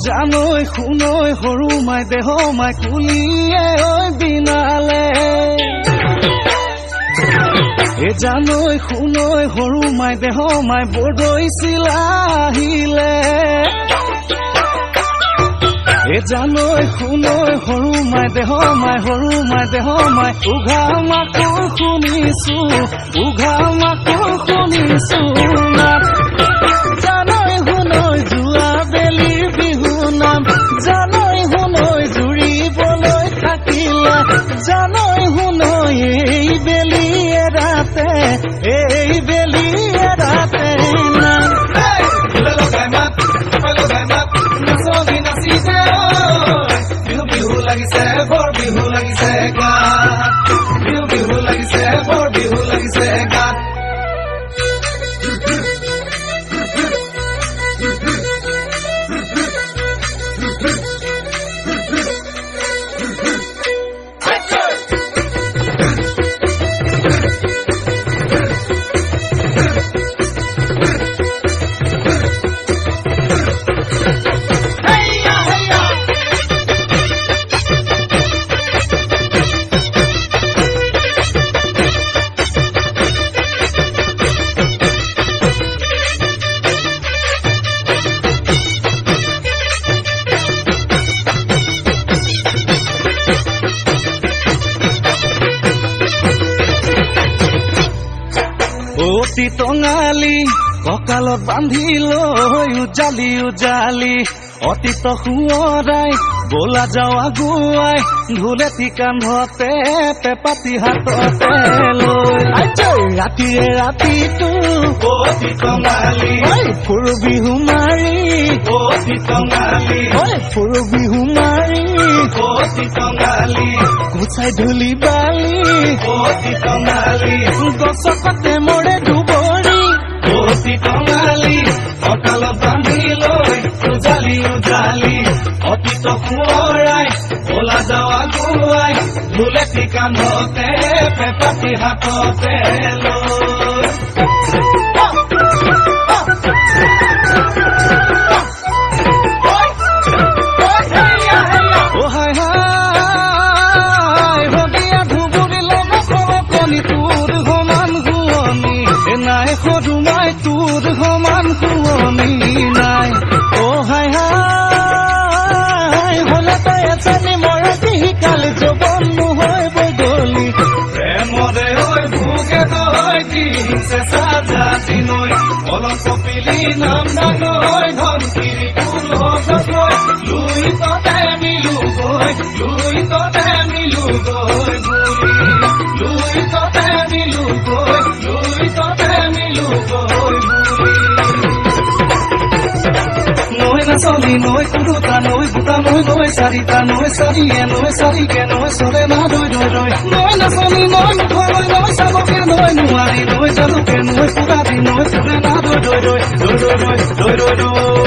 জানৈ শুনৈ সৰু মাই দেহ মাই কুলিয়ে ঐ বিনালে জানৈ শুনৈ সৰু মাই দেহ মাই বৰদৈ চিলা আহিলে জানৈ শুনৈ সৰু মাই দেহ মাই সৰু মাই দেহ মাই উঘা মাকৰ শুনিছো উঘা মাকৰ শুনিছো জানৈ শুনৈ যোৱা বেলি বিহু নাম জানৈ শুনৈ জুৰিবলৈ থাকিলা জানৈ শুনৈ এই বেলি এৰাতে নাম বিহু লাগিছে বৰ বিহু লাগিছে গাত বিহু লাগিছে বৰ বিহু লাগিছে গাত অতি টঙালি কঁকালত বান্ধি লৈ উজালি উজালি অতীত সোঁৱৰাই বলা যাওঁ আগুৱাই ঢোলেটি কান্ধতে পেপাতি হাততে লৈ ৰাতিৰে ৰাতিটো অতি টঙালি ফুৰু বিহু মাৰি অতি টঙালি ফুৰু বিহু মাৰি অতি টঙালি গুচাই ধূলি বালি অতি টঙালি গছকতে মৰে দুবৰি অতি টঙালি কঁকালত বান্ধি লৈ উজালি উজালি অতীত সোঁৱৰাই বলা যাওঁ আগুৱাই ঢোলেটি কান্ধতে পেপাতি হাততে লৈ নাই সদুমাই তোৰ সমান শুৱনি নাই অ হাই হাই হলে তই এজনী মৰতি শিকালি যৌৱন নহয় বদলি প্ৰেমৰে হৈ ভোগে তই দিছে সাজা দিনৈ অলপ কপিলি নাম ডাঙৰ ধনকিৰি কুলহৈ লুই ততে মিলু গৈ লুই ততে মিলু গৈ বুলি লুই ততে মিলু গৈ লুই ততে মিলু গৈ বুলি নৈ নাচলি নৈ কুৰুতা নৈ বুটা নৈ নৈ চাৰিটা নৈ চাৰিয়ে নৈ চাৰিকে নৈ চলে না দৈ দৈ দৈ নৈ নাচলি নৈ মুখলৈ নৈ চাবকে নৈ নোৱাৰি নৈ জালুকে নৈ পুৰাদি নৈ চলে না দৈ দৈ দৈ দৈ দৈ দৈ দৈ দৈ দৈ